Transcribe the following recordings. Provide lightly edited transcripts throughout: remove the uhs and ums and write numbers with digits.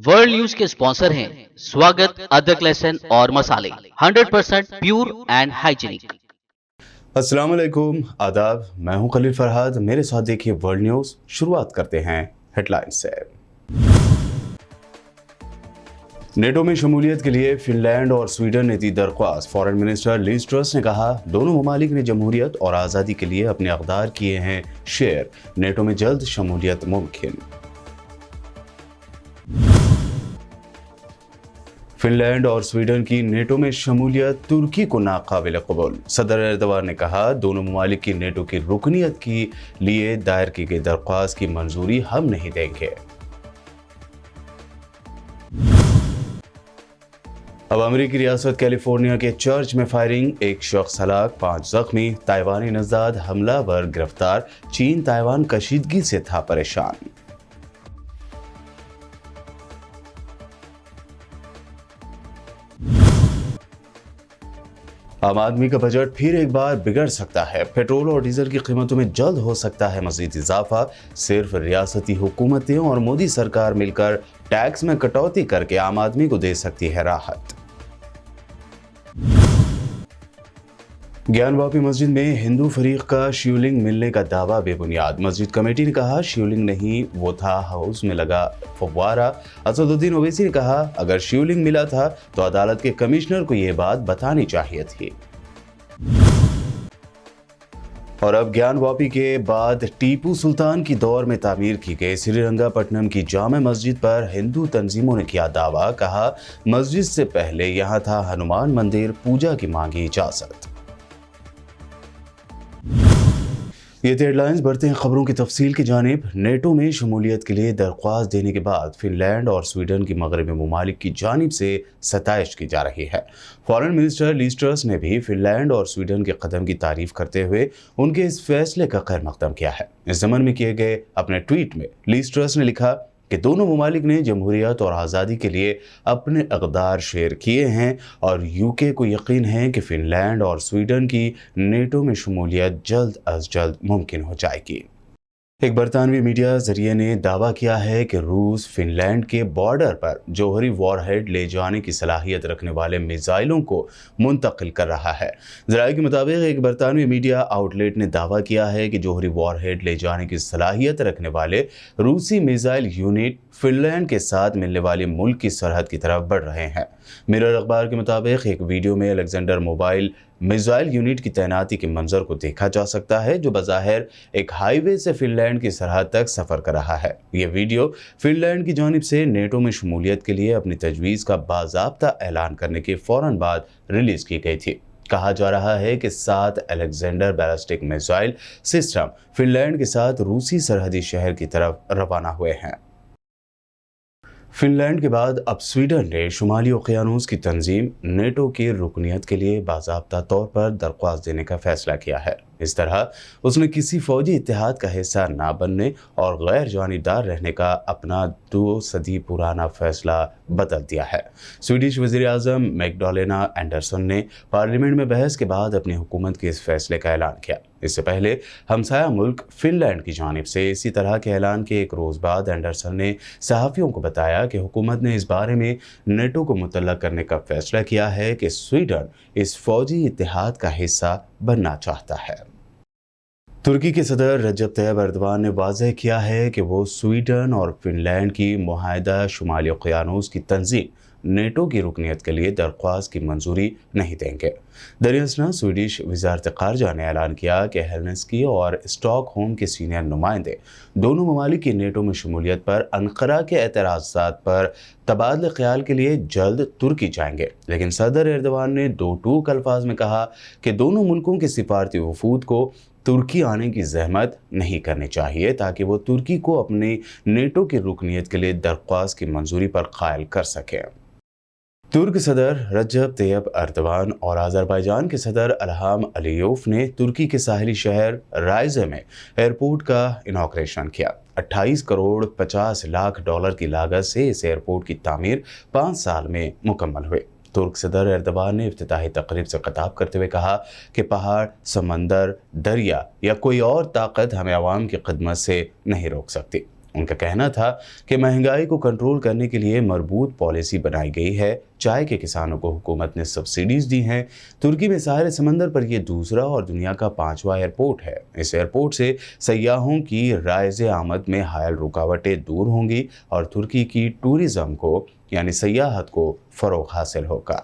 World news के sponsor हैं स्वागत, अदरक, लहसुन और मसाले 100% प्योर एंड हाइजीनिक। अस्सलाम वालेकुम, आदाब। मैं हूं खलील फरहाद। मेरे साथ देखिए वर्ल्ड न्यूज। शुरुआत करते हैं हेडलाइंस से। नेटो में शमूलियत के लिए फिनलैंड और स्वीडन ने दी दरख्वास्त। फॉरेन मिनिस्टर लीज ट्रस ने कहा, दोनों ममालिक ने जमहूरियत और आज़ादी के लिए अपने अक़दार किए हैं शेयर। नेटो में जल्द शमूलियत मुमकिन। फिनलैंड और स्वीडन की नेटो में शमूलियत तुर्की को नाकाबिल कबूल। सदर एर्दोगान ने कहा, दोनों ममालिक की नेटो की रुकनीत के लिए दायर की गई दरख्वास्त की मंजूरी हम नहीं देंगे। अब अमेरिकी रियासत कैलिफोर्निया के चर्च में फायरिंग, एक शख्स हलाक, 5 जख्मी। ताइवानी नजदाद हमलावर गिरफ्तार। चीन ताइवान कशीदगी से था परेशान। आम आदमी का बजट फिर एक बार बिगड़ सकता है। पेट्रोल और डीजल की कीमतों में जल्द हो सकता है मजीद इजाफा। सिर्फ रियासती हुकूमतें और मोदी सरकार मिलकर टैक्स में कटौती करके आम आदमी को दे सकती है राहत। ज्ञानवापी मस्जिद में हिंदू फरीक का शिवलिंग मिलने का दावा बेबुनियाद। मस्जिद कमेटी ने कहा, शिवलिंग नहीं, वो था हाउस में लगा फव्वारा। असदुद्दीन ओवैसी ने कहा, अगर शिवलिंग मिला था तो अदालत के कमिश्नर को ये बात बतानी चाहिए थी। और अब ज्ञानवापी के बाद टीपू सुल्तान की दौर में तामीर की गई श्रीरंगापट्टनम की जामे मस्जिद पर हिंदू तंजीमों ने किया दावा। कहा, मस्जिद से पहले यहाँ था हनुमान मंदिर, पूजा की मांगी इजाजत। ये थे हेडलाइंस। बढ़ते हैं खबरों की तफसील की जानिब। नेटो में शमूलियत के लिए दरख्वास्त देने के बाद फिनलैंड और स्वीडन की मगरबी ममालिक की जानिब से सताइश की जा रही है। फॉरेन मिनिस्टर लीज ट्रस ने भी फिनलैंड और स्वीडन के कदम की तारीफ करते हुए उनके इस फैसले का खैर मकदम किया है। इस ज़मन में किए गए अपने ट्वीट में लीज ट्रस ने लिखा कि दोनों ममालिक ने जमहूरियत और आज़ादी के लिए अपने अक़दार शेयर किए हैं और यूके को यकीन है कि फिनलैंड और स्वीडन की नेटो में शमूलियत जल्द अज जल्द मुमकिन हो जाएगी। एक बरतानवी मीडिया जरिए ने दावा किया है कि रूस फिनलैंड के बॉर्डर पर जौहरी वॉरहेड ले जाने की सलाहियत रखने वाले मिसाइलों को मुंतकिल कर रहा है। ज़राए के मुताबिक एक बरतानवी मीडिया आउटलेट ने दावा किया है कि जौहरी वॉरहेड ले जाने की सलाहियत रखने वाले रूसी मिसाइल यूनिट फिनलैंड के साथ मिलने वाले मुल्क की सरहद की तरफ बढ़ रहे हैं। मिरर अखबार के मुताबिक एक वीडियो में अलेक्जेंडर मोबाइल मिसाइल यूनिट की तैनाती के मंजर को देखा जा सकता है, जो बज़ाहिर एक हाईवे से फिनलैंड की सरहद तक सफ़र कर रहा है। यह वीडियो फिनलैंड की जानिब से नेटो में शमूलियत के लिए अपनी तजवीज़ का बाज़ाब्ता ऐलान करने के फ़ौरन बाद रिलीज़ की गई थी। कहा जा रहा है कि 7 Alexander ballistic missile system Finland के साथ रूसी सरहदी शहर की तरफ रवाना हुए हैं। फिनलैंड के बाद अब स्वीडन ने शुमाली ओकियानूस की तंजीम नेटो की रुकनीत के लिए बाज़ाब्ता तौर पर दरख्वास्त देने का फैसला किया है। इस तरह उसने किसी फौजी इत्तेहाद का हिस्सा ना बनने और गैर जानिबदार रहने का अपना 2 सदी पुराना फैसला बदल दिया है। स्वीडिश वज़ीर आज़म मैग्डालेना एंडरसन ने पार्लियामेंट में बहस के बाद अपनी हुकूमत के इस फैसले का ऐलान किया। इससे पहले हमसाया मुल्क फिनलैंड की जानिब से इसी तरह के ऐलान के एक रोज़ बाद एंडरसन ने सहाफ़ियों को बताया कि हुकूमत ने इस बारे में नेटो को मुतल्लक करने का फैसला किया है कि स्वीडन इस फौजी इत्तेहाद का हिस्सा बनना चाहता है। तुर्की के सदर रजब तैयब एर्दोगान ने वाज़ेह किया है कि वो स्वीडन और फिनलैंड की मुआहिदा शुमाली ओकियानूस की तंजीम नेटो की रुकनीत के लिए दरख्वास्त की मंजूरी नहीं देंगे। दरअसल स्वीडिश वज़ारत ख़ारजा ने ऐलान किया कि हेलसिंकी और स्टॉकहोम के सीनियर नुमाइंदे दोनों ममालिक की नेटो में शमूलियत पर अन्कारा के एतराज़ात पर तबादले ख्याल के लिए जल्द तुर्की जाएंगे। लेकिन सदर एर्दोगान ने 2 टूक अल्फाज में कहा कि दोनों मुल्कों के सिफारती वफूद को तुर्की आने की जहमत नहीं करनी चाहिए ताकि वो तुर्की को अपनी नेटो की रुकनीत के लिए दरख्वास्त की मंजूरी पर कायल कर सकें। तुर्क सदर रजब तैयब एर्दोगान और अज़रबैजान के सदर इल्हाम अलीयोव ने तुर्की के साहिली शहर राइज़े में एयरपोर्ट का इनॉग्रेशन किया। 28 करोड़ 50 लाख डॉलर की लागत से इस एयरपोर्ट की तामीर 5 साल में मुकम्मल हुई। तुर्क सदर एर्दोगान ने इफ्तिताही तकरीब से खिताब करते हुए कहा कि पहाड़, समंदर, दरिया या कोई और ताकत हमें अवाम की खिदमत से नहीं रोक सकती। ان کا کہنا تھا کہ مہنگائی کو کنٹرول کرنے کے لیے مربوط پالیسی بنائی گئی ہے۔ چائے کے کسانوں کو حکومت نے سبسڈیز دی ہیں۔ ترکی میں ساحل سمندر پر یہ دوسرا اور دنیا کا 5واں ایئرپورٹ ہے۔ اس ایئرپورٹ سے سیاحوں کی رائز آمد میں حائل رکاوٹیں دور ہوں گی اور ترکی کی ٹورزم کو یعنی سیاحت کو فروغ حاصل ہوگا۔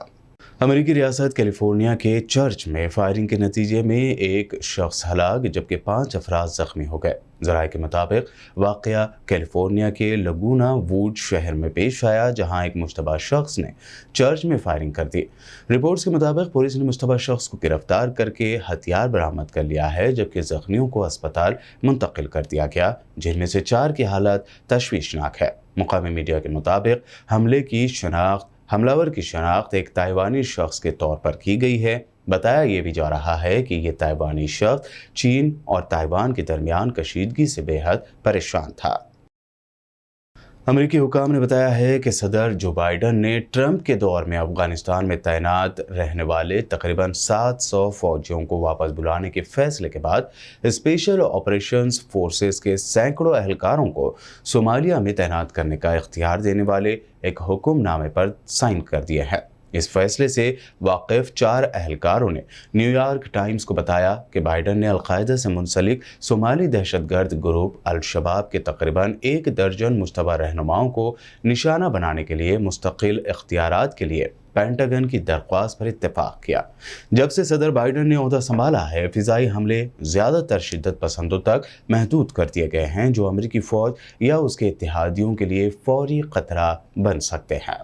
امریکی ریاست کیلیفورنیا کے چرچ میں فائرنگ کے نتیجے میں ایک شخص ہلاک جبکہ 5 افراد زخمی ہو گئے۔ ذرائع کے مطابق واقعہ کیلیفورنیا کے لگونا ووڈ شہر میں پیش آیا جہاں ایک مشتبہ شخص نے چرچ میں فائرنگ کر دی۔ رپورٹس کے مطابق پولیس نے مشتبہ شخص کو گرفتار کر کے ہتھیار برآمد کر لیا ہے جبکہ زخمیوں کو اسپتال منتقل کر دیا گیا جن میں سے 4 کی حالت تشویشناک ہے۔ مقامی میڈیا کے مطابق حملہ کی شناخت ایک تائیوانی شخص کے طور پر کی گئی ہے۔ بتایا یہ بھی جا رہا ہے کہ یہ تائیوانی شخص چین اور تائیوان کے درمیان کشیدگی سے بے حد پریشان تھا۔ امریکی حکام نے بتایا ہے کہ صدر جو بائیڈن نے ٹرمپ کے دور میں افغانستان میں تعینات رہنے والے تقریباً 700 فوجیوں کو واپس بلانے کے فیصلے کے بعد اسپیشل آپریشنز فورسز کے سینکڑوں اہلکاروں کو صومالیہ میں تعینات کرنے کا اختیار دینے والے ایک حکم نامے پر سائن کر دیے ہیں۔ اس فیصلے سے واقف 4 اہلکاروں نے نیو یارک ٹائمز کو بتایا کہ بائیڈن نے القاعدہ سے منسلک صومالی دہشت گرد گروپ الشباب کے تقریباً 1 درجن مشتبہ رہنماؤں کو نشانہ بنانے کے لیے مستقل اختیارات کے لیے پینٹاگن کی درخواست پر اتفاق کیا۔ جب سے صدر بائیڈن نے عہدہ سنبھالا ہے، فضائی حملے زیادہ تر شدت پسندوں تک محدود کر دیے گئے ہیں جو امریکی فوج یا اس کے اتحادیوں کے لیے فوری خطرہ بن سکتے ہیں۔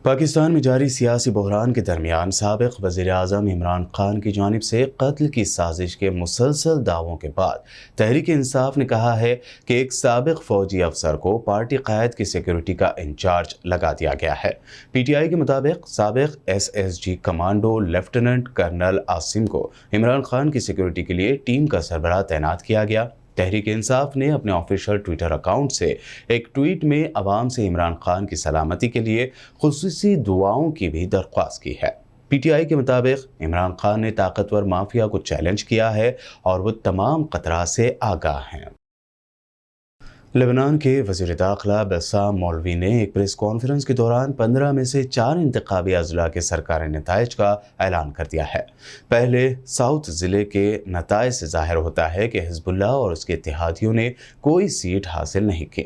پاکستان میں جاری سیاسی بحران کے درمیان سابق وزیر اعظم عمران خان کی جانب سے قتل کی سازش کے مسلسل دعووں کے بعد تحریک انصاف نے کہا ہے کہ ایک سابق فوجی افسر کو پارٹی قائد کی سیکیورٹی کا انچارج لگا دیا گیا ہے۔ پی ٹی آئی کے مطابق سابق SSG commando lieutenant colonel Asim کو عمران خان کی سیکیورٹی کے لیے ٹیم کا سربراہ تعینات کیا گیا۔ تحریک انصاف نے اپنے آفیشیل ٹویٹر اکاؤنٹ سے ایک ٹویٹ میں عوام سے عمران خان کی سلامتی کے لیے خصوصی دعاؤں کی بھی درخواست کی ہے۔ پی ٹی آئی کے مطابق عمران خان نے طاقتور مافیا کو چیلنج کیا ہے اور وہ تمام خطرات سے آگاہ ہیں۔ لبنان کے وزیر داخلہ بسام مولوی نے ایک پریس کانفرنس کے دوران 15 میں سے 4 انتخابی اضلاع کے سرکاری نتائج کا اعلان کر دیا ہے۔ پہلے ساؤتھ ضلع کے نتائج سے ظاہر ہوتا ہے کہ حزب اللہ اور اس کے اتحادیوں نے کوئی سیٹ حاصل نہیں کی۔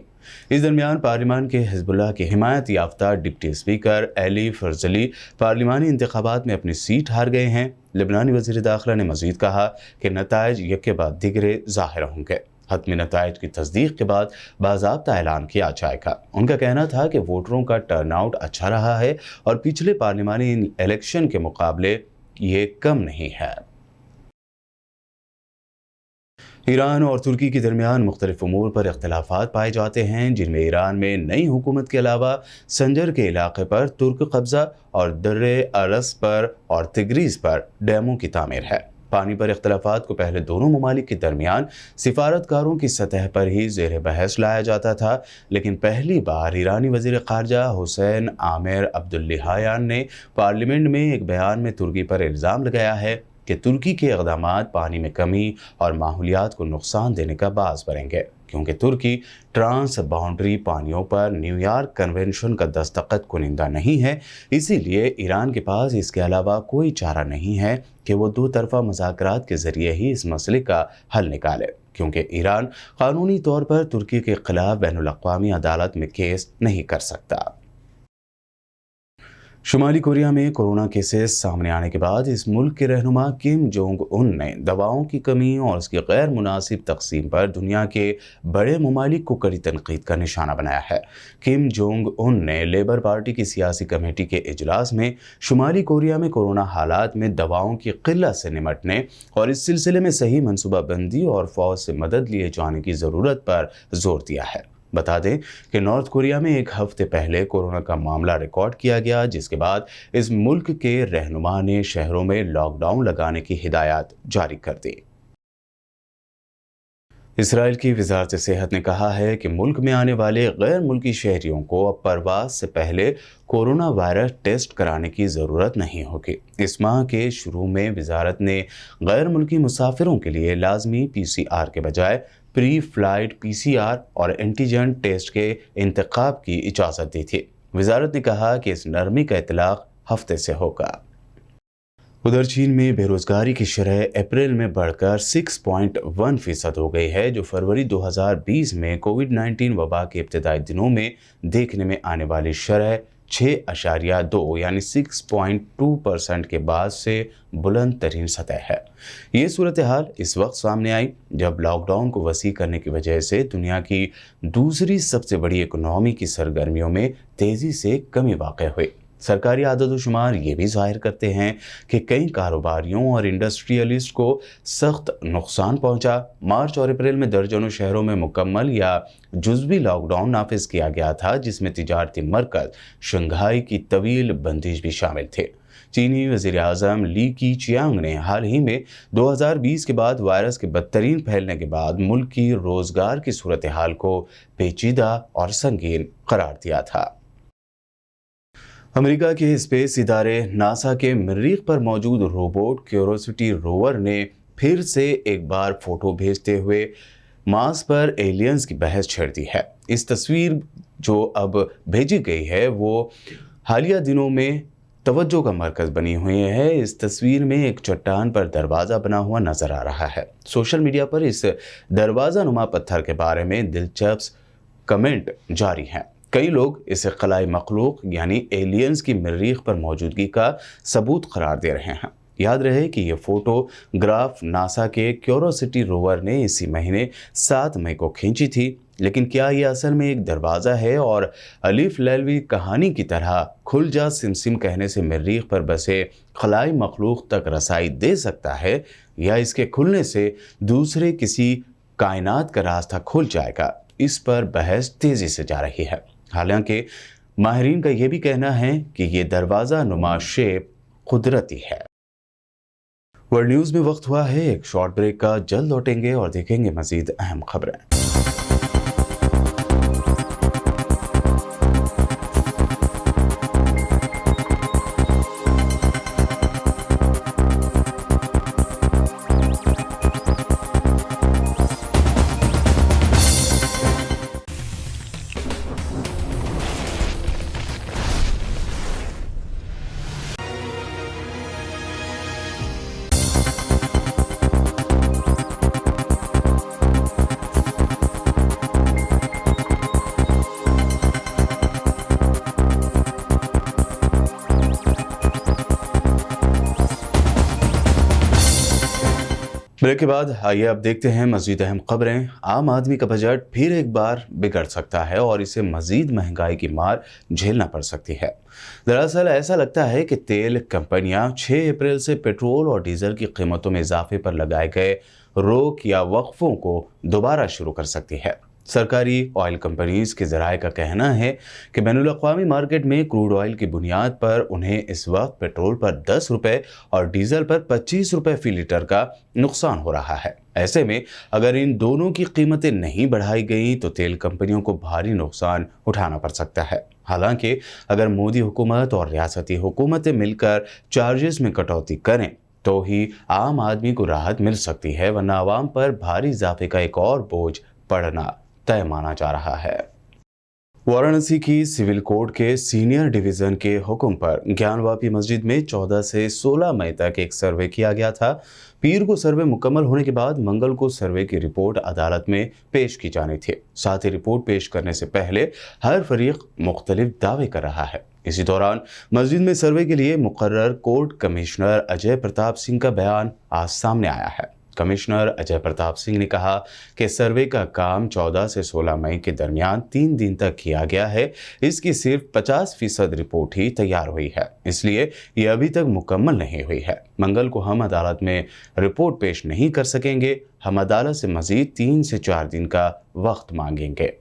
اس درمیان پارلیمان کے حزب اللہ کے حمایت یافتہ ڈپٹی اسپیکر علی فرزلی پارلیمانی انتخابات میں اپنی سیٹ ہار گئے ہیں۔ لبنانی وزیر داخلہ نے مزید کہا کہ نتائج یکے بعد دیگرے ظاہر ہوں گے۔ حتمی نتائج کی تصدیق کے بعد باضابطہ اعلان کیا جائے گا۔ ان کا کہنا تھا کہ ووٹروں کا ٹرن آؤٹ اچھا رہا ہے اور پچھلے پارلیمانی الیکشن کے مقابلے یہ کم نہیں ہے۔ ایران اور ترکی کے درمیان مختلف امور پر اختلافات پائے جاتے ہیں جن میں ایران میں نئی حکومت کے علاوہ سنجر کے علاقے پر ترک قبضہ اور در ارس پر اور تگریز پر ڈیموں کی تعمیر ہے۔ پانی پر اختلافات کو پہلے دونوں ممالک کے درمیان سفارتکاروں کی سطح پر ہی زیر بحث لایا جاتا تھا، لیکن پہلی بار ایرانی وزیر خارجہ حسین عامر عبداللہیان نے پارلیمنٹ میں ایک بیان میں ترکی پر الزام لگایا ہے کہ ترکی کے اقدامات پانی میں کمی اور ماحولیات کو نقصان دینے کا باعث بنیں گے کیونکہ ترکی ٹرانس باؤنڈری پانیوں پر نیو یارک کنونشن کا دستخط کنندہ نہیں ہے، اسی لیے ایران کے پاس اس کے علاوہ کوئی چارہ نہیں ہے کہ وہ 2 طرفہ مذاکرات کے ذریعے ہی اس مسئلے کا حل نکالے، کیونکہ ایران قانونی طور پر ترکی کے خلاف بین الاقوامی عدالت میں کیس نہیں کر سکتا۔ شمالی کوریا میں کورونا کیسز سامنے آنے کے بعد اس ملک کے رہنما کم جونگ ان نے دواؤں کی کمی اور اس کی غیر مناسب تقسیم پر دنیا کے بڑے ممالک کو کڑی تنقید کا نشانہ بنایا ہے۔ کم جونگ ان نے لیبر پارٹی کی سیاسی کمیٹی کے اجلاس میں شمالی کوریا میں کورونا حالات میں دواؤں کی قلت سے نمٹنے اور اس سلسلے میں صحیح منصوبہ بندی اور فوج سے مدد لیے جانے کی ضرورت پر زور دیا ہے۔ بتا دیں کہ نارتھ کوریا میں ایک ہفتے پہلے کورونا کا معاملہ ریکارڈ کیا گیا، جس کے بعد اس ملک کے رہنما نے شہروں میں لاک ڈاؤن لگانے کی ہدایات جاری کر دی۔ اسرائیل کی وزارت صحت نے کہا ہے کہ ملک میں آنے والے غیر ملکی شہریوں کو اب پرواز سے پہلے کورونا وائرس ٹیسٹ کرانے کی ضرورت نہیں ہوگی۔ اس ماہ کے شروع میں وزارت نے غیر ملکی مسافروں کے لیے لازمی PCR کے بجائے प्री फ्लाइट PCR और एंटीजन टेस्ट के इंतखाब की इजाज़त दी थी। वजारत ने कहा कि इस नरमी का इतलाक हफ्ते से होगा। उधर चीन में बेरोजगारी की शरह अप्रैल में बढ़कर 6.1% हो गई है, जो फरवरी 2020 में कोविड-19 वबा के इब्तदाई दिनों में देखने में आने वाली शरह 6.2 यानी 6.2% के बाद से बुलंद तरीन सतह है। ये सूरत हाल इस वक्त सामने आई जब लॉकडाउन को वसी करने की वजह से दुनिया की दूसरी सबसे बड़ी इकोनॉमी की सरगर्मियों में तेज़ी से कमी वाक़ हुई। सरकारी आदद शुमार ये भी जाहिर करते हैं कि कई कारोबारियों और इंडस्ट्रियलिस्ट को सख्त नुकसान पहुंचा। मार्च और अप्रैल में दर्जनों शहरों में मुकम्मल या जुज़वी लॉकडाउन नाफिज किया गया था, जिसमें तिजारती मरकज़ शंघाई की तवील बंदिश भी शामिल थे। चीनी वज़ीर आज़म ली कीचियांग ने हाल ही में 2020 के बाद वायरस के बदतरीन फैलने के बाद मुल्क की रोज़गार की सूरत हाल को पेचीदा और संगीन करार दिया था। अमेरिका के स्पेस इदारे नासा के मरीख पर मौजूद रोबोट क्यूरोसिटी रोवर ने फिर से एक बार फोटो भेजते हुए मार्स पर एलियंस की बहस छेड़ दी है। इस तस्वीर जो अब भेजी गई है वो हालिया दिनों में तवज्जो का मरकज़ बनी हुई है। इस तस्वीर में एक चट्टान पर दरवाज़ा बना हुआ नज़र आ रहा है। सोशल मीडिया पर इस दरवाज़ा नुमा पत्थर के बारे में दिलचस्प कमेंट जारी हैं। कई लोग इसे खलाई मखलूक यानी एलियंस की मरीख पर मौजूदगी का सबूत करार दे रहे हैं। याद रहे कि ये फोटोग्राफ नासा के क्यूरोसिटी रोवर ने इसी महीने 7 मई को खींची थी, लेकिन क्या ये असल में एक दरवाज़ा है और अलीफ लैलवी कहानी की तरह खुल जा सिमसिम कहने से मरीख पर बसे खलाई मखलूक तक रसाई दे सकता है, या इसके खुलने से दूसरे किसी कायनात का रास्ता खुल जाएगा? इस पर बहस तेज़ी से जा रही है। हालांकि माहिरीन का यह भी कहना है कि ये दरवाज़ा नुमा शेप कुदरती है। वर्ल्ड न्यूज़ में वक्त हुआ है एक शॉर्ट ब्रेक का। जल्द लौटेंगे और देखेंगे मज़ीद अहम खबरें। ब्रेक के बाद आइए अब देखते हैं मज़ीद अहम खबरें। आम आदमी का बजट फिर एक बार बिगड़ सकता है और इसे मज़ीद महंगाई की मार झेलना पड़ सकती है। दरअसल ऐसा लगता है कि तेल कंपनियां 6 अप्रैल से पेट्रोल और डीजल की कीमतों में इजाफे पर लगाए गए रोक या वक्फों को दोबारा शुरू कर सकती है। सरकारी ऑयल कंपनीज के ज़राए का कहना है कि बैनुल-अक़वामी मार्केट में क्रूड ऑयल की बुनियाद पर उन्हें इस वक्त पेट्रोल पर 10 रुपये और डीजल पर 25 रुपये फी लीटर का नुकसान हो रहा है। ऐसे में अगर इन दोनों की कीमतें नहीं बढ़ाई गई तो तेल कंपनियों को भारी नुकसान उठाना पड़ सकता है। हालांकि अगर मोदी हुकूमत और रियासती हुकूमतें मिलकर चार्जेस में कटौती करें तो ही आम आदमी को राहत मिल सकती है, वरना आवाम पर भारी इजाफे का एक और बोझ पड़ना तय माना जा रहा है। वाराणसी की सिविल कोर्ट के सीनियर डिवीज़न के हुक्म पर ज्ञानवापी मस्जिद में 14 से 16 मई तक एक सर्वे किया गया था। पीर को सर्वे मुकम्मल होने के बाद मंगल को सर्वे की रिपोर्ट अदालत में पेश की जानी थी। साथ ही रिपोर्ट पेश करने से पहले हर फरीक मुख्तलिफ दावे कर रहा है। इसी दौरान मस्जिद में सर्वे के लिए मुकर्रर कोर्ट कमिश्नर अजय प्रताप सिंह का बयान आज सामने आया है। कमिश्नर अजय प्रताप सिंह ने कहा कि सर्वे का काम 14 से 16 मई के दरमियान 3 दिन तक किया गया है। इसकी सिर्फ 50% रिपोर्ट ही तैयार हुई है, इसलिए ये अभी तक मुकम्मल नहीं हुई है। मंगल को हम अदालत में रिपोर्ट पेश नहीं कर सकेंगे। हम अदालत से मजीद 3 से 4 दिन का वक्त मांगेंगे।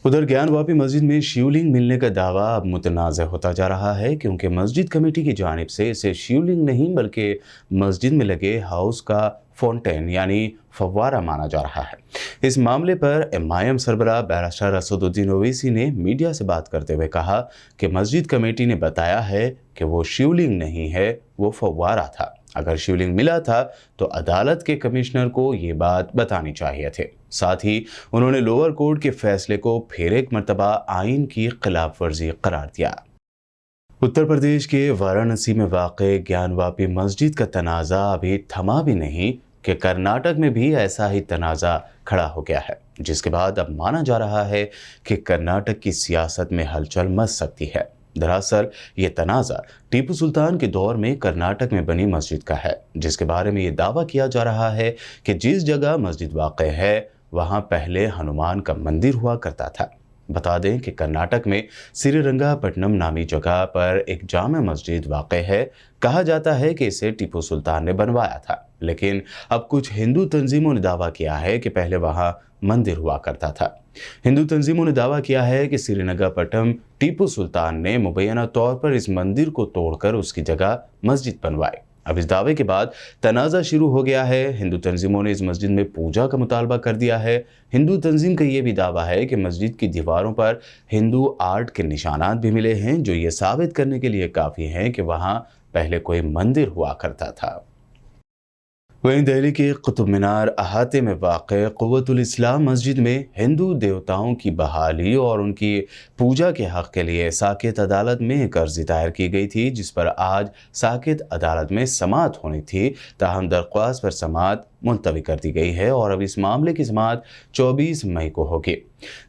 उधर ज्ञानवापी मस्जिद में शिवलिंग मिलने का दावा अब मुतनाज़ होता जा रहा है, क्योंकि मस्जिद कमेटी की जानिब से इसे शिवलिंग नहीं बल्कि मस्जिद में लगे हाउस का फाउंटेन यानी फव्वारा माना जा रहा है। इस मामले पर MIM सरबराह बैरिस्टर असदुद्दीन ओवैसी ने मीडिया से बात करते हुए कहा कि मस्जिद कमेटी ने बताया है कि वो शिवलिंग नहीं है, वो फव्वारा था। اگر शिवलिंग ملا تھا تو عدالت کے کمشنر کو یہ بات بتانی چاہیے تھے۔ ساتھ ہی انہوں نے لوور کورٹ کے فیصلے کو پھر ایک مرتبہ آئین کی خلاف ورزی قرار دیا۔ اتر پردیش کے وارانسی میں واقع گیان واپی مسجد کا تنازع ابھی تھما بھی نہیں کہ کرناٹک میں بھی ایسا ہی تنازع کھڑا ہو گیا ہے، جس کے بعد اب مانا جا رہا ہے کہ کرناٹک کی سیاست میں ہلچل مچ سکتی ہے۔ دراصل یہ تنازع ٹیپو سلطان کے دور میں کرناٹک میں بنی مسجد کا ہے، جس کے بارے میں یہ دعویٰ کیا جا رہا ہے کہ جس جگہ مسجد واقع ہے وہاں پہلے ہنومان کا مندر ہوا کرتا تھا۔ بتا دیں کہ کرناٹک میں سری رنگا پٹنم نامی جگہ پر ایک جامع مسجد واقع ہے۔ کہا جاتا ہے کہ اسے ٹیپو سلطان نے بنوایا تھا، لیکن اب کچھ ہندو تنظیموں نے دعویٰ کیا ہے کہ پہلے وہاں مندر ہوا کرتا تھا۔ ہندو تنظیموں نے دعویٰ کیا ہے کہ سری رنگا پٹنم ٹیپو سلطان نے مبینہ طور پر اس مندر کو توڑ کر اس کی جگہ مسجد بنوائی۔ اب اس دعوے کے بعد تنازع شروع ہو گیا ہے۔ ہندو تنظیموں نے اس مسجد میں پوجا کا مطالبہ کر دیا ہے۔ ہندو تنظیم کا یہ بھی دعویٰ ہے کہ مسجد کی دیواروں پر ہندو آرٹ کے نشانات بھی ملے ہیں، جو یہ ثابت کرنے کے لیے کافی ہیں کہ وہاں پہلے کوئی مندر ہوا کرتا تھا۔ وہیں دہلی کے قطب مینار احاطے میں واقع قوت الاسلام مسجد میں ہندو دیوتاؤں کی بحالی اور ان کی پوجا کے حق کے لیے ساکت عدالت میں ایک عرضی دائر کی گئی تھی، جس پر آج ساکت عدالت میں سماعت ہونی تھی۔ تاہم درخواست پر سماعت ملتوی کر دی گئی ہے اور اب اس معاملے کی سماعت 24 مئی کو ہوگی۔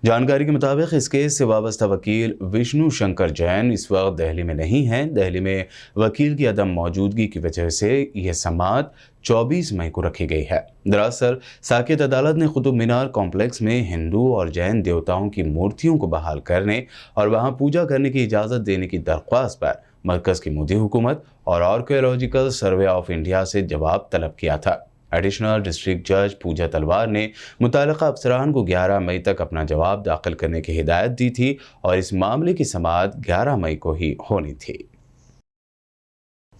جانکاری کے مطابق اس کیس سے وابستہ وکیل وشنو شنکر جین اس وقت دہلی میں نہیں ہیں۔ دہلی میں وکیل کی عدم موجودگی کی وجہ سے یہ سماعت 24 مئی کو رکھی گئی ہے۔ دراصل ساکت عدالت نے قطب مینار کمپلیکس میں ہندو اور جین دیوتاؤں کی مورتیوں کو بحال کرنے اور وہاں پوجا کرنے کی اجازت دینے کی درخواست پر مرکز کی مودی حکومت اور آرکیولوجیکل سروے آف انڈیا سے جواب طلب کیا تھا۔ ایڈیشنل ڈسٹرکٹ جج پوجا تلوار نے متعلقہ افسران کو 11 مئی تک اپنا جواب داخل کرنے کی ہدایت دی تھی اور اس معاملے کی سماعت 11 مئی کو ہی ہونی تھی۔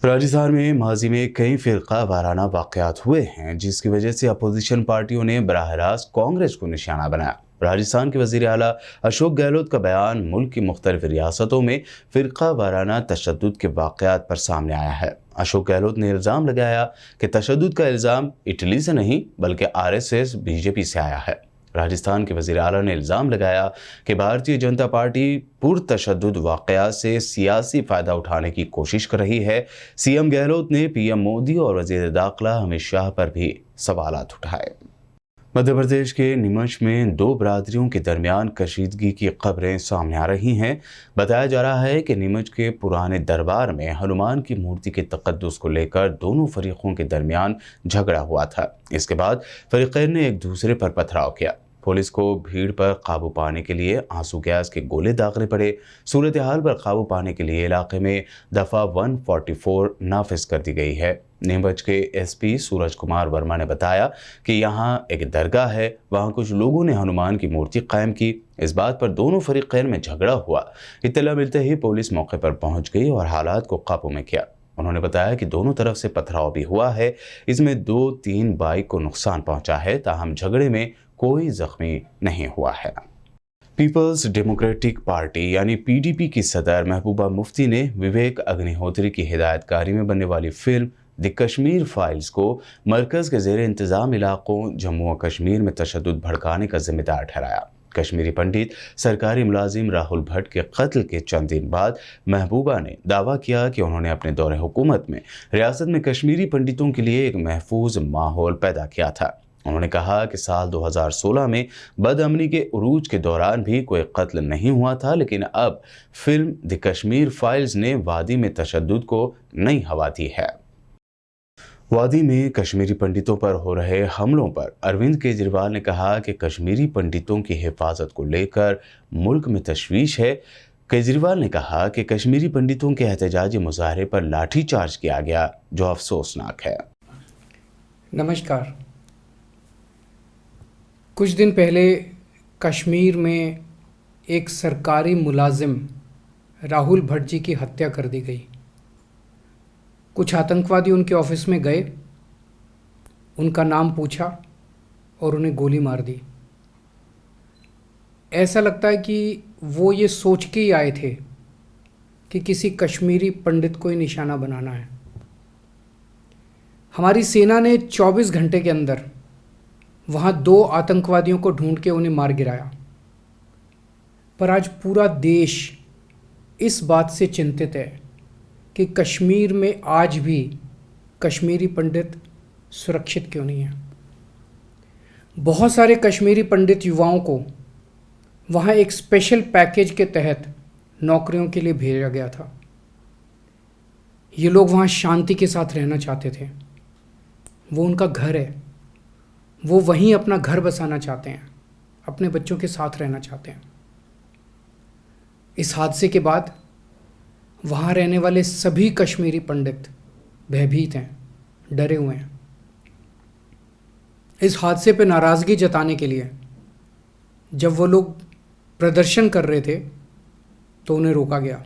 راجستھان میں ماضی میں کئی فرقہ وارانہ واقعات ہوئے ہیں، جس کی وجہ سے اپوزیشن پارٹیوں نے براہ راست کانگریس کو نشانہ بنایا۔ راجستھان کے وزیر اعلیٰ اشوک گہلوت کا بیان ملک کی مختلف ریاستوں میں فرقہ وارانہ تشدد کے واقعات پر سامنے آیا ہے۔ اشوک گہلوت نے الزام لگایا کہ تشدد کا الزام اٹلی سے نہیں بلکہ RSS BJP سے آیا ہے۔ راجستھان کے وزیر اعلیٰ نے الزام لگایا کہ بھارتیہ جنتا پارٹی پرتشدد واقعات سے سیاسی فائدہ اٹھانے کی کوشش کر رہی ہے۔ CM گہلوت نے PM مودی اور وزیر داخلہ امیت شاہ پر بھی سوالات اٹھائے۔ مدھیہ پردیش کے نیمچ میں 2 برادریوں کے درمیان کشیدگی کی خبریں سامنے آ رہی ہیں۔ بتایا جا رہا ہے کہ نیمچ کے پرانے دربار میں ہنومان کی مورتی کے تقدس کو لے کر دونوں فریقوں کے درمیان جھگڑا ہوا تھا۔ اس کے بعد فریقین نے ایک دوسرے پر پتھراؤ کیا۔ پولیس کو بھیڑ پر قابو پانے کے لیے آنسو گیس کے گولے داغنے پڑے۔ صورتحال پر قابو پانے کے لیے علاقے میں دفعہ 144 نافذ کر دی گئی ہے۔ نیمچ کے SP سورج کمار ورما نے بتایا کہ یہاں ایک درگاہ ہے، وہاں کچھ لوگوں نے ہنومان کی مورتی قائم کی۔ اس بات پر دونوں فریقین میں جھگڑا ہوا۔ اطلاع ملتے ہی پولیس موقع پر پہنچ گئی اور حالات کو قابو میں کیا۔ انہوں نے بتایا کہ دونوں طرف سے پتھراؤ بھی ہوا ہے۔ اس میں 2-3 بائک کو نقصان پہنچا ہے، تاہم جھگڑے میں کوئی زخمی نہیں ہوا ہے۔ پیپلز ڈیموکریٹک پارٹی یعنی PDP کی صدر محبوبہ مفتی نے وویک اگنی ہوتری کی ہدایت کاری میں بننے والی فلم دی کشمیر فائلز کو مرکز کے زیر انتظام علاقوں جموں و کشمیر میں تشدد بھڑکانے کا ذمہ دار ٹھہرایا۔ کشمیری پنڈت سرکاری ملازم راہل بھٹ کے قتل کے چند دن بعد محبوبہ نے دعویٰ کیا کہ انہوں نے اپنے دور حکومت میں ریاست میں کشمیری پنڈتوں کے لیے ایک محفوظ ماحول پیدا کیا تھا۔ انہوں نے کہا کہ سال 2016 میں بدامنی کے عروج کے دوران بھی کوئی قتل نہیں ہوا تھا، لیکن اب فلم دی کشمیر فائلز نے وادی میں تشدد کو نئی ہوا دی ہے۔ وادی میں کشمیری پنڈتوں پر ہو رہے حملوں پر اروند کیجریوال نے کہا کہ کشمیری پنڈتوں کی حفاظت کو لے کر ملک میں تشویش ہے۔ کیجریوال نے کہا کہ کشمیری پنڈتوں کے احتجاجی مظاہرے پر لاٹھی چارج کیا گیا، جو افسوسناک ہے۔ نمسکار۔ کچھ دن پہلے کشمیر میں ایک سرکاری ملازم راہل بھٹ جی کی ہتیا کر دی گئی۔ کچھ آتنکوادی ان کے آفس میں گئے، ان کا نام پوچھا اور انہیں گولی مار دی۔ ایسا لگتا ہے کہ وہ یہ سوچ کے ہی آئے تھے کہ کسی کشمیری پنڈت کو ہی نشانہ بنانا ہے۔ हमारी सेना ने 24 घंटे के अंदर वहाँ 2 आतंकवादियों को ढूंढ के उन्हें मार गिराया। पर आज पूरा देश इस बात से चिंतित है कि कश्मीर में आज भी कश्मीरी पंडित सुरक्षित क्यों नहीं हैं। बहुत सारे कश्मीरी पंडित युवाओं को वहाँ एक स्पेशल पैकेज के तहत नौकरियों के लिए भेजा गया था। ये लोग वहाँ शांति के साथ रहना चाहते थे, वो उनका घर है, वो वहीं अपना घर बसाना चाहते हैं, अपने बच्चों के साथ रहना चाहते हैं। इस हादसे के बाद वहाँ रहने वाले सभी कश्मीरी पंडित भयभीत हैं, डरे हुए हैं। इस हादसे पे नाराज़गी जताने के लिए जब वो लोग प्रदर्शन कर रहे थे तो उन्हें रोका गया,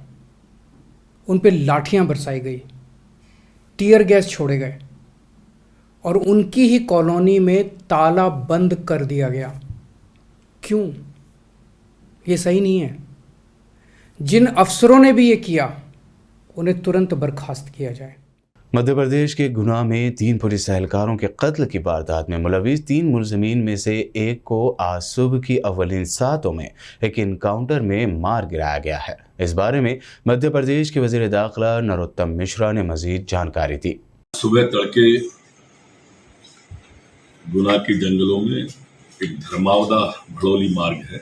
उन पे लाठियाँ बरसाई गई, टीयर गैस छोड़े गए और उनकी ही कॉलोनी में ताला बंद कर दिया गया। क्यों? ये सही नहीं है। जिन अफसरों ने भी ये किया उन्हें तुरंत बर्खास्त किया जाए। मध्य प्रदेश के गुना में 3 पुलिस एहलकारों के कत्ल की वारदात में मुलविस 3 मुलजमीन में से एक को आज सुबह की अव्वलीन सातों में एक इनकाउंटर में मार गिराया गया है। इस बारे में मध्य प्रदेश के वजीर दाखिला नरोत्तम मिश्रा ने मजीद जानकारी दी। सुबह तड़के गुना के जंगलों में एक धर्मावदा भड़ोली मार्ग है,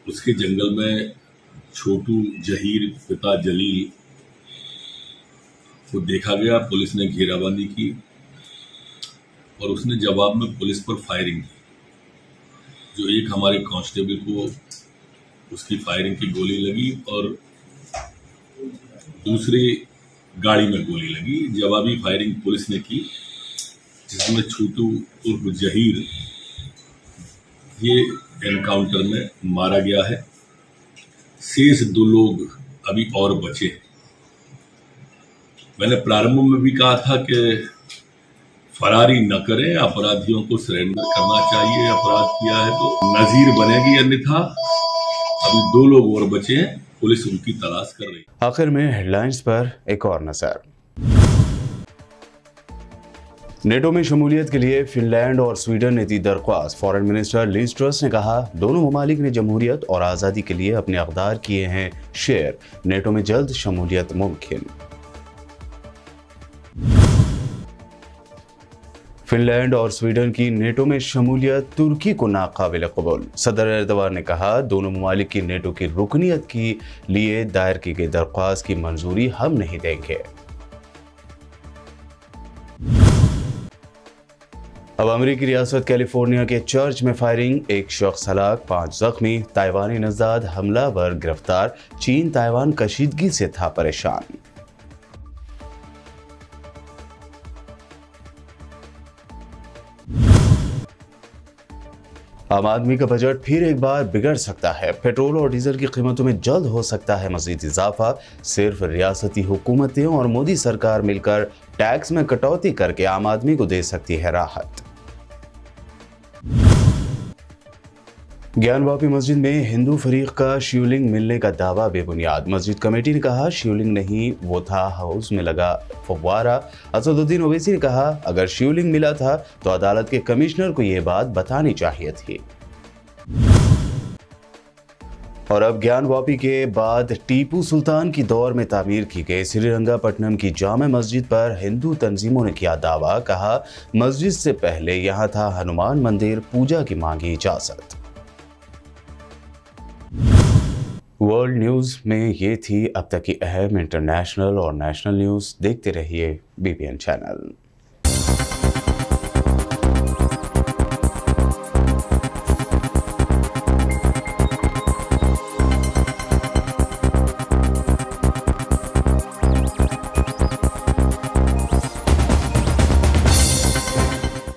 उसके जंगल में छोटू जहीर पिता जलील को देखा गया। पुलिस ने घेराबंदी की और उसने जवाब में पुलिस पर फायरिंग की। जो एक हमारे कांस्टेबल को उसकी फायरिंग की गोली लगी और दूसरी गाड़ी में गोली लगी। जवाबी फायरिंग पुलिस ने की जिसमें छोटू उर्फ जहीर ये एनकाउंटर में मारा गया है। शेष 2 लोग अभी और बचे हैं। मैंने प्रारंभ में भी कहा था कि फरारी न करें, अपराधियों को सरेंडर करना चाहिए। अपराध किया है तो नजीर बनेगी, अन्यथा अभी 2 लोग और बचे हैं, पुलिस उनकी तलाश कर रही है। आखिर में हेडलाइंस पर एक और नजर। नेटो में शमूलियत के लिए फिनलैंड और स्वीडन ने दी दरख्वास्त। फॉरेन मिनिस्टर लिज ट्रस ने कहा, दोनों ममालिक ने जमहूरियत और आज़ादी के लिए अपने अक़दार किए हैं शेयर। नेटो में जल्द शमूलियत मुमकिन। फिनलैंड और स्वीडन की नेटो में शमूलियत तुर्की को नाकाबिल कबूल। सदर एर्दोगान ने कहा, दोनों ममालिक की नेटो की रुकनियत के लिए दायर की गई दरख्वास्त की मंजूरी हम नहीं देंगे। अब अमेरिकी रियासत कैलिफोर्निया के चर्च में फायरिंग, 1 शख्स हलाक, 5 जख्मी। ताइवानी नज़ाद हमलावर गिरफ्तार। चीन ताइवान कशीदगी से था परेशान। आम आदमी का बजट फिर एक बार बिगड़ सकता है। पेट्रोल और डीजल की कीमतों में जल्द हो सकता है मजीद इजाफा। सिर्फ रियासती हुकूमतें और मोदी सरकार मिलकर टैक्स में कटौती करके आम आदमी को दे सकती है राहत। ज्ञानवापी मस्जिद में हिंदू फरीक का शिवलिंग मिलने का दावा बेबुनियाद। मस्जिद कमेटी ने कहा, शिवलिंग नहीं, वो था हाउस में लगा फव्वारा। असदुद्दीन ओवैसी ने कहा, अगर शिवलिंग मिला था तो अदालत के कमिश्नर को ये बात बतानी चाहिए थी। और अब ज्ञानवापी के बाद टीपू सुल्तान की दौर में तामीर की गई श्रीरंगापट्टनम की जामे मस्जिद पर हिंदू तंजीमों ने किया दावा। कहा, मस्जिद से पहले यहाँ था हनुमान मंदिर, पूजा की मांगी इजाजत। वर्ल्ड न्यूज़ में ये थी अब तक की अहम इंटरनेशनल और नेशनल न्यूज़। देखते रहिए BPN चैनल।